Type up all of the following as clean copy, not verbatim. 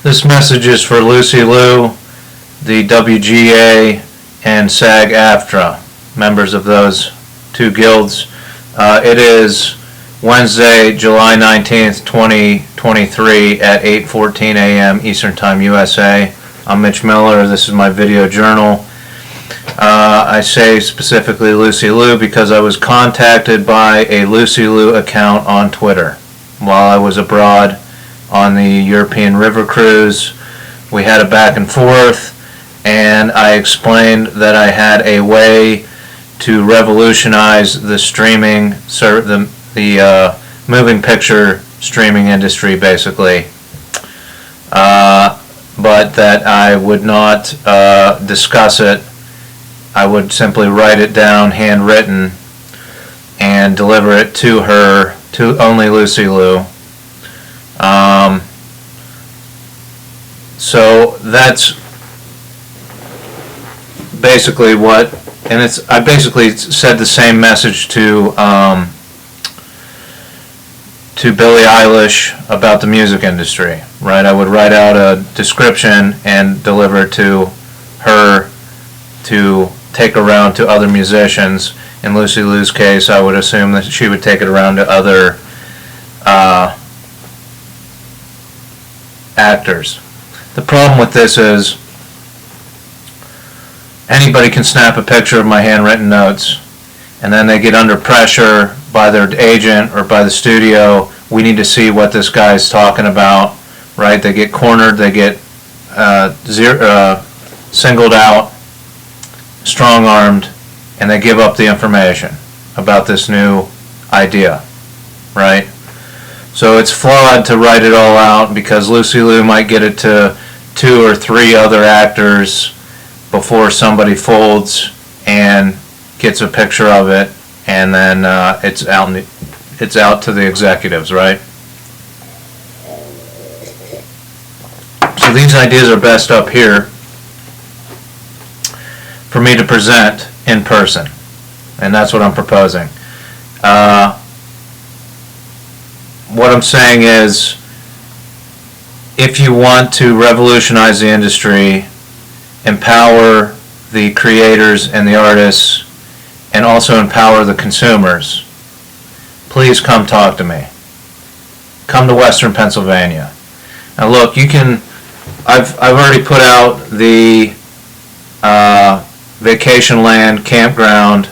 This message is for Lucy Liu, the WGA, and SAG-AFTRA, members of those two guilds. It is Wednesday, July 19th, 2023 at 8:14 a.m. Eastern Time, USA. I'm Mitch Miller. This is my video journal. I say specifically Lucy Liu because I was contacted by a Lucy Liu account on Twitter while I was abroad on the European River Cruise. We had a back and forth, and I explained that I had a way to revolutionize the streaming, the moving picture streaming industry, basically, but that I would not discuss it. I would simply write it down, handwritten, and deliver it to her, to only Lucy Liu. So that's basically what, and I basically said the same message to Billie Eilish about the music industry, right? I would write out a description and deliver it to her to take around to other musicians. In Lucy Liu's case, I would assume that she would take it around to other actors. The problem with this is anybody can snap a picture of my handwritten notes, and then they get under pressure by their agent or by the studio. We need to see what this guy's talking about, right? They get cornered, they get singled out, strong-armed, and they give up the information about this new idea, right? So it's flawed to write it all out because Lucy Liu might get it to 2 or 3 other actors before somebody folds and gets a picture of it, and then it's out to the executives, right? So these ideas are best up here for me to present in person, and that's what I'm proposing. What I'm saying is, if you want to revolutionize the industry, empower the creators and the artists, and also empower the consumers, please come talk to me. Come to Western Pennsylvania. Now look, you can, I've already put out the Vacation Land campground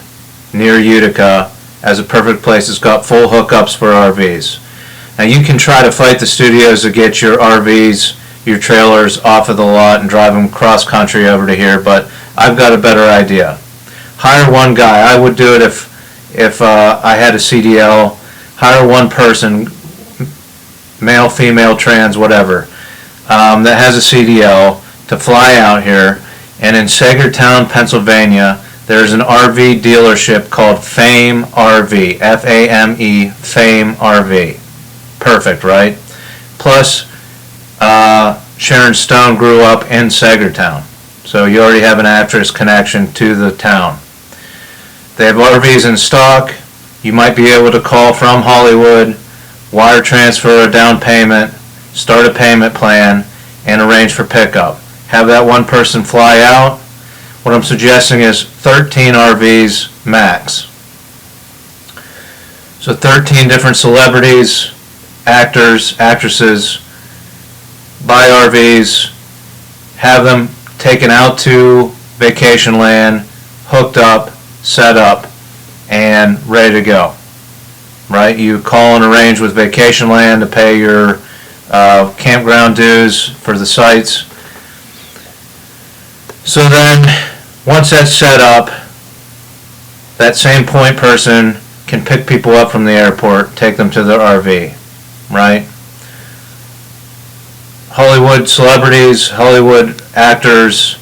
near Utica as a perfect place. It's got full hookups for RVs. Now you can try to fight the studios to get your RVs, your trailers off of the lot and drive them cross country over to here, but I've got a better idea. Hire one guy. I would do it if I had a CDL. Hire one person, male, female, trans, whatever, that has a CDL to fly out here. And in Sagertown, Pennsylvania, there's an RV dealership called Fame RV, F-A-M-E, Fame RV. Perfect, right? Plus, Sharon Stone grew up in Sagertown, so you already have an actress connection to the town. They have RVs in stock. You might be able to call from Hollywood, wire transfer a down payment, start a payment plan, and arrange for pickup. Have that one person fly out. What I'm suggesting is 13 RVs max. So 13 different celebrities, actors, actresses, buy RVs, have them taken out to Vacation Land, hooked up, set up, and ready to go. Right? You call and arrange with Vacation Land to pay your campground dues for the sites. So then, once that's set up, that same point person can pick people up from the airport, take them to their RV, right? Hollywood celebrities, Hollywood actors,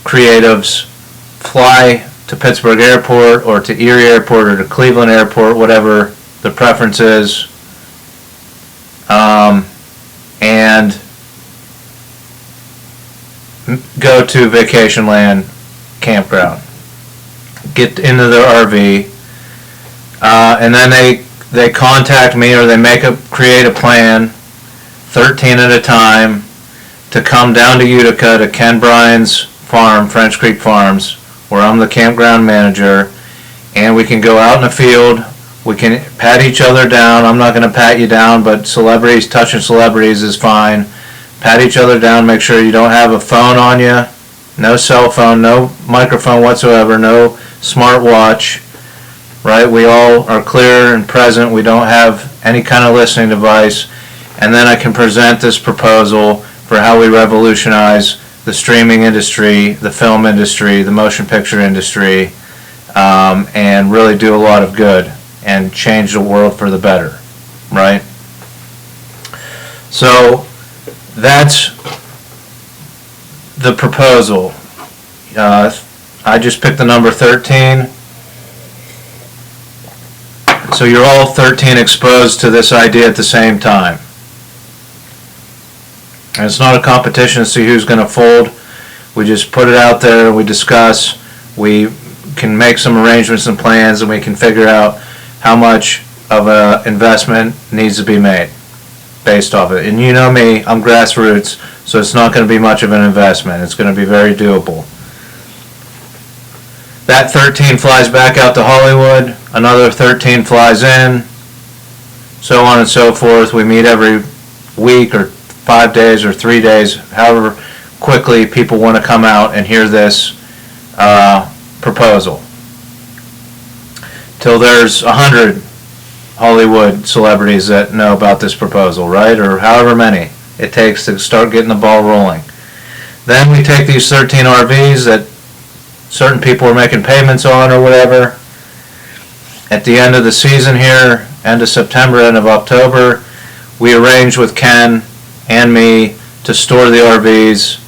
creatives fly to Pittsburgh Airport or to Erie Airport or to Cleveland Airport, whatever the preference is, and go to Vacation Land campground, get into their RV, and then they contact me or they create a plan 13 at a time, to come down to Utica to Ken Bryan's farm, French Creek Farms, where I'm the campground manager, and we can go out in the field. We can pat each other down. I'm not going to pat you down, but celebrities, touching celebrities is fine. Pat each other down, make sure you don't have a phone on you, no cell phone, no microphone whatsoever, no smartwatch, right? We all are clear and present. We don't have any kind of listening device. And then I can present this proposal for how we revolutionize the streaming industry, the film industry, the motion picture industry, and really do a lot of good and change the world for the better, right? So that's the proposal. I just picked the number 13. So you're all 13 exposed to this idea at the same time. And it's not a competition to see who's going to fold. We just put it out there, we discuss, we can make some arrangements and plans, and we can figure out how much of an investment needs to be made based off it. And you know me, I'm grassroots, so it's not going to be much of an investment. It's going to be very doable. That 13 flies back out to Hollywood, another 13 flies in, so on and so forth. We meet every week or 5 days or 3 days, however quickly people want to come out and hear this proposal. Till there's 100 Hollywood celebrities that know about this proposal, right? Or however many it takes to start getting the ball rolling. Then we take these 13 RVs that certain people are making payments on or whatever. At the end of the season here, end of September, end of October, we arrange with Ken and me to store the RVs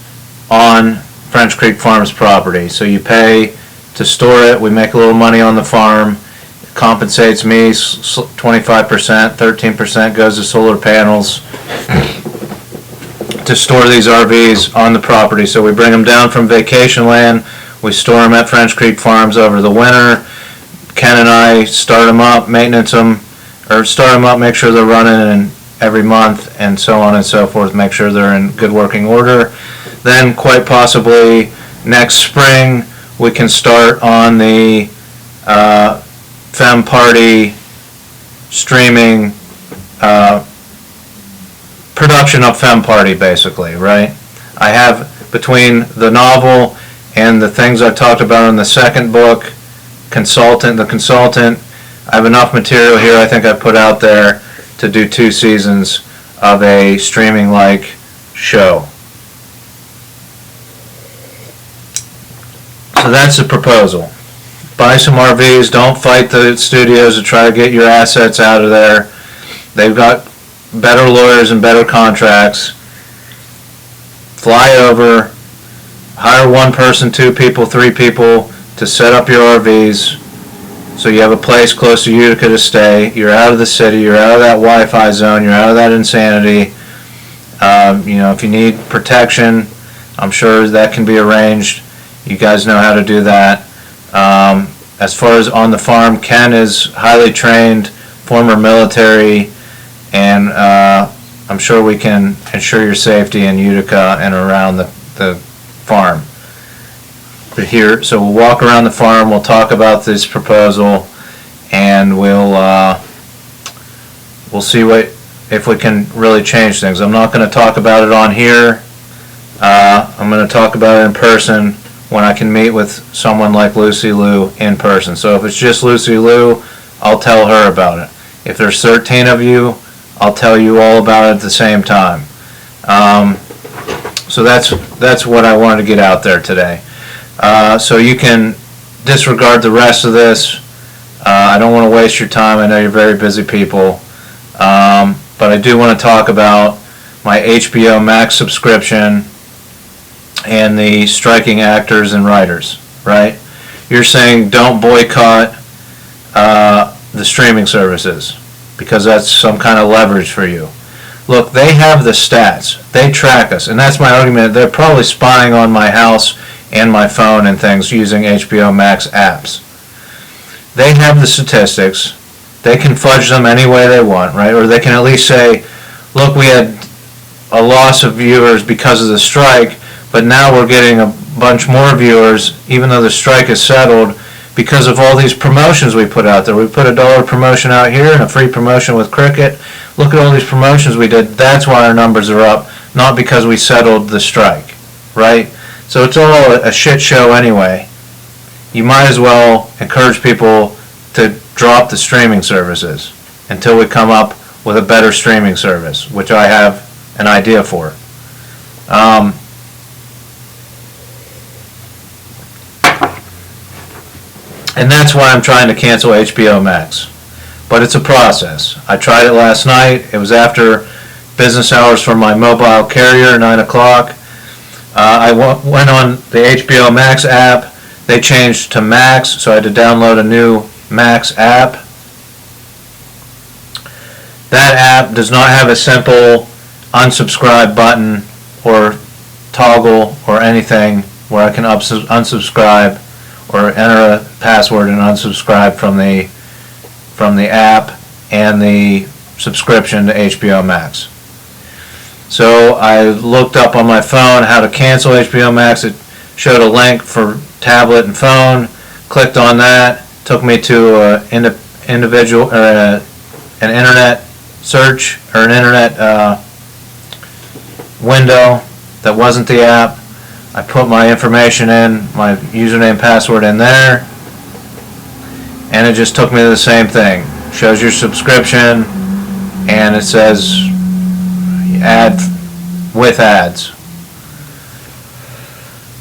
on French Creek Farms property. So you pay to store it, we make a little money on the farm, it compensates me 25%, 13% goes to solar panels to store these RVs on the property. So we bring them down from vacation land, we store them at French Creek Farms over the winter. Ken and I start them up, maintenance them, or start them up, make sure they're running every month, and so on and so forth, make sure they're in good working order. Then quite possibly next spring we can start on the Fem Party streaming production of Fem Party, basically, right? I have, between the novel and the things I talked about in the second book, the consultant, I have enough material here I think I put out there to do 2 seasons of a streaming-like show. So that's the proposal. Buy some RVs, don't fight the studios to try to get your assets out of there. They've got better lawyers and better contracts. Fly over, hire 1 person, 2 people, 3 people to set up your RVs. So you have a place close to Utica to stay. You're out of the city. You're out of that Wi-Fi zone. You're out of that insanity. If you need protection, I'm sure that can be arranged. You guys know how to do that. As far as on the farm, Ken is highly trained, former military, and I'm sure we can ensure your safety in Utica and around the farm. Here, so we'll walk around the farm, we'll talk about this proposal, and we'll see if we can really change things. I'm not going to talk about it on here. I'm going to talk about it in person when I can meet with someone like Lucy Liu in person. So if it's just Lucy Liu, I'll tell her about it. If there's 13 of you, I'll tell you all about it at the same time. So that's what I wanted to get out there today. So you can disregard the rest of this. I don't want to waste your time. I know you're very busy people. But I do want to talk about my HBO Max subscription and the striking actors and writers, right? You're saying don't boycott the streaming services because that's some kind of leverage for you. Look, they have the stats. They track us. And that's my argument. They're probably spying on my house and my phone and things using HBO Max apps. They have the statistics. They can fudge them any way they want, right? Or they can at least say, look, we had a loss of viewers because of the strike, but now we're getting a bunch more viewers, even though the strike is settled, because of all these promotions we put out there. We put a $1 promotion out here and a free promotion with Cricket. Look at all these promotions we did. That's why our numbers are up, not because we settled the strike, right? So it's all a shit show anyway. You might as well encourage people to drop the streaming services until we come up with a better streaming service, which I have an idea for. And that's why I'm trying to cancel HBO Max. But it's a process. I tried it last night. It was after business hours for my mobile carrier, 9 o'clock. I went on the HBO Max app. They changed to Max, so I had to download a new Max app. That app does not have a simple unsubscribe button or toggle or anything where I can unsubscribe or enter a password and unsubscribe from the app and the subscription to HBO Max. So I looked up on my phone how to cancel HBO Max. It showed a link for tablet and phone. Clicked on that. Took me to an internet search or an internet window that wasn't the app. I put my information in, my username and password in there, and it just took me to the same thing. Shows your subscription, and it says add with ads.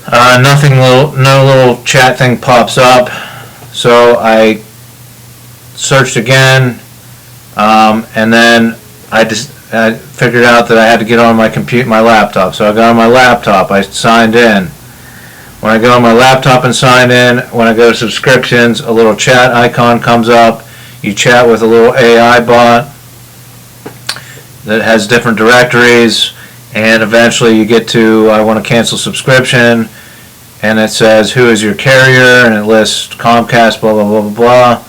No little chat thing pops up, so I searched again, and then I figured out that I had to get on my laptop. So I got on my laptop, I signed in. When I go on my laptop and sign in, when I go to subscriptions, a little chat icon comes up. You chat with a little AI bot that has different directories, and eventually you get to, I want to cancel subscription, and it says, who is your carrier, and it lists Comcast, blah, blah, blah, blah, blah.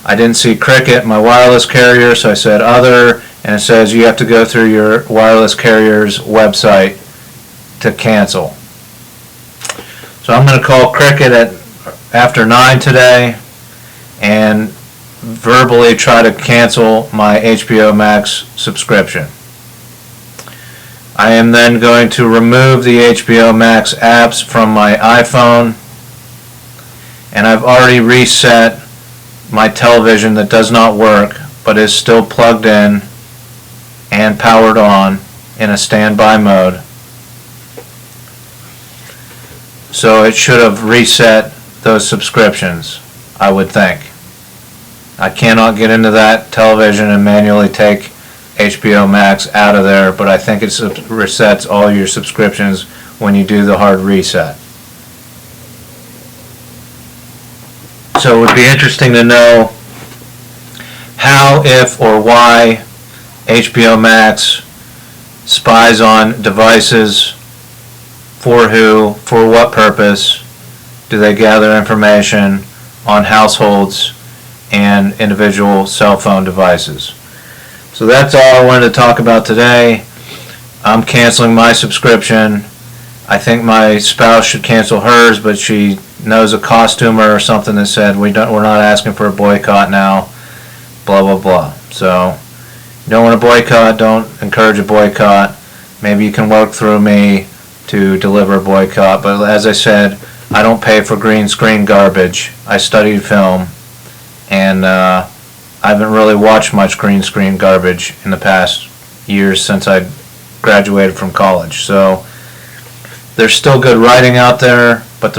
I didn't see Cricket, my wireless carrier, so I said other, and it says you have to go through your wireless carrier's website to cancel. So I'm going to call Cricket after 9 today and verbally try to cancel my HBO Max subscription. I am then going to remove the HBO Max apps from my iPhone, and I've already reset my television that does not work but is still plugged in and powered on in a standby mode. So it should have reset those subscriptions, I would think. I cannot get into that television and manually take HBO Max out of there, but I think it resets all your subscriptions when you do the hard reset. So it would be interesting to know how, if, or why HBO Max spies on devices, for who, for what purpose do they gather information on households and individual cell phone devices. So that's all I wanted to talk about today. I'm canceling my subscription. I think my spouse should cancel hers, but she knows a costumer or something that said we're not asking for a boycott now, blah blah blah. So you don't want a boycott, don't encourage a boycott. Maybe you can work through me to deliver a boycott, but as I said, I don't pay for green screen garbage. I studied film, and I haven't really watched much green screen garbage in the past years since I graduated from college. So there's still good writing out there, but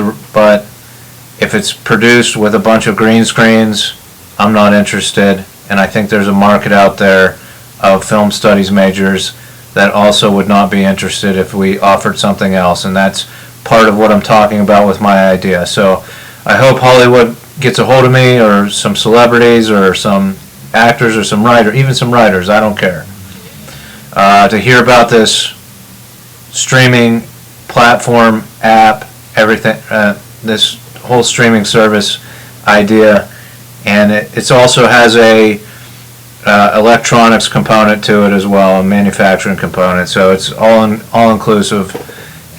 if it's produced with a bunch of green screens, I'm not interested, and I think there's a market out there of film studies majors that also would not be interested if we offered something else, and that's part of what I'm talking about with my idea. So I hope Hollywood gets a hold of me, or some celebrities, or some actors, or some writers, even some writers, I don't care, to hear about this streaming platform, app, everything, this whole streaming service idea. And it also has a electronics component to it as well, a manufacturing component. So it's all inclusive,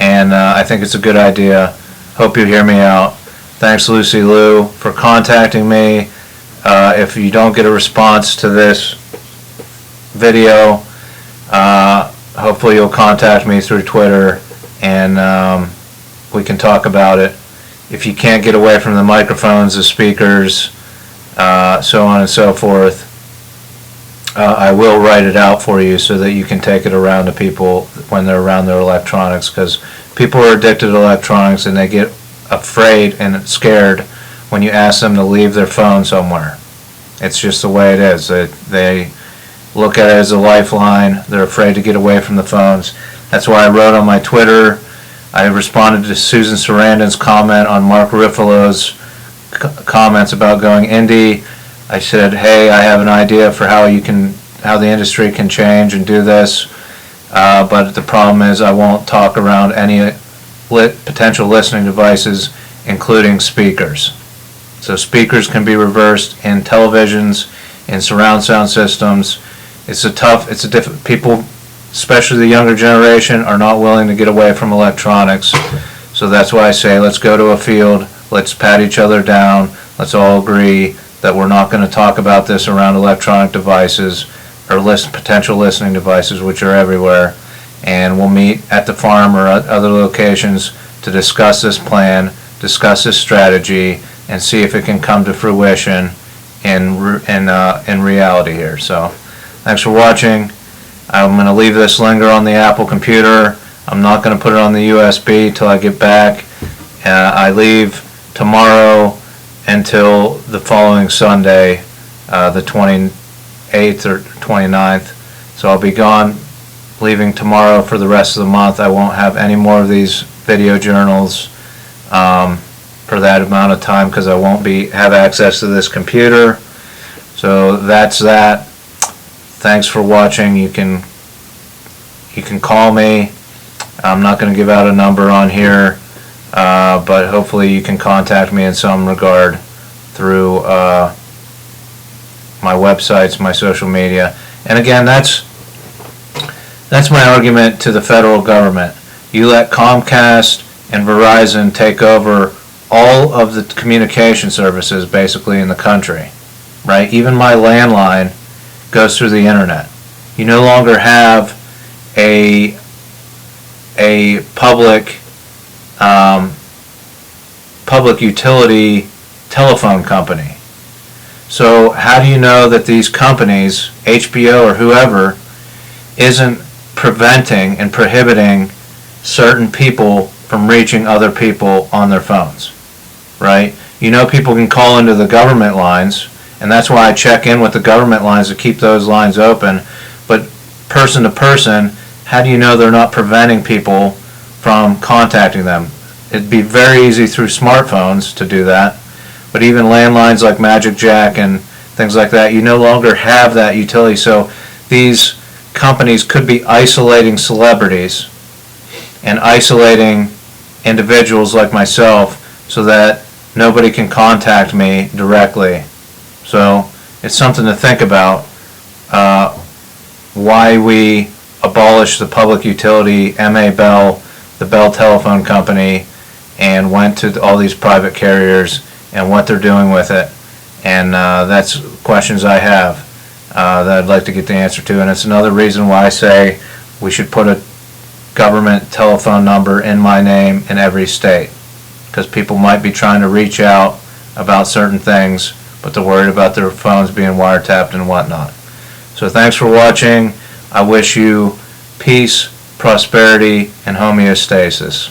and I think it's a good idea. Hope you hear me out. Thanks, Lucy Liu, for contacting me. If you don't get a response to this video, hopefully you'll contact me through Twitter, and we can talk about it. If you can't get away from the microphones, the speakers, so on and so forth, I will write it out for you so that you can take it around to people when they're around their electronics, because people are addicted to electronics and they get afraid and scared when you ask them to leave their phone somewhere. It's just the way it is. They look at it as a lifeline. They're afraid to get away from the phones. That's why I wrote on my Twitter. I responded to Susan Sarandon's comment on Mark Ruffalo's comments about going indie. I said, hey, I have an idea for how the industry can change and do this, but the problem is I won't talk around any potential listening devices, including speakers. So speakers can be reversed in televisions, in surround sound systems. People, especially the younger generation, are not willing to get away from electronics. So that's why I say let's go to a field, let's pat each other down, let's all agree that we're not going to talk about this around electronic devices or potential listening devices, which are everywhere. And we'll meet at the farm or at other locations to discuss this plan, discuss this strategy, and see if it can come to fruition in reality here. So thanks for watching. I'm going to leave this linger on the Apple computer. I'm not going to put it on the USB till I get back. I leave tomorrow until the following Sunday, the 28th or 29th. So I'll be gone, leaving tomorrow for the rest of the month. I won't have any more of these video journals for that amount of time because I won't have access to this computer. So that's that. Thanks for watching. You can call me. I'm not going to give out a number on here, but hopefully you can contact me in some regard through my websites, my social media. And again, that's my argument to the federal government. You let Comcast and Verizon take over all of the communication services basically in the country, right? Even my landline goes through the internet. You no longer have a public utility telephone company. So how do you know that these companies, HBO or whoever, isn't preventing and prohibiting certain people from reaching other people on their phones, right? You know, people can call into the government lines, and that's why I check in with the government lines to keep those lines open. But person to person, how do you know they're not preventing people from contacting them? It'd be very easy through smartphones to do that, but even landlines like Magic Jack and things like that, you no longer have that utility. So these companies could be isolating celebrities and isolating individuals like myself so that nobody can contact me directly. So it's something to think about, why we abolished the public utility, MA Bell, the Bell Telephone Company, and went to all these private carriers and what they're doing with it. And that's questions I have that I'd like to get the answer to. And it's another reason why I say we should put a government telephone number in my name in every state, because people might be trying to reach out about certain things, but they're worried about their phones being wiretapped and whatnot. So thanks for watching. I wish you peace, prosperity, and homeostasis.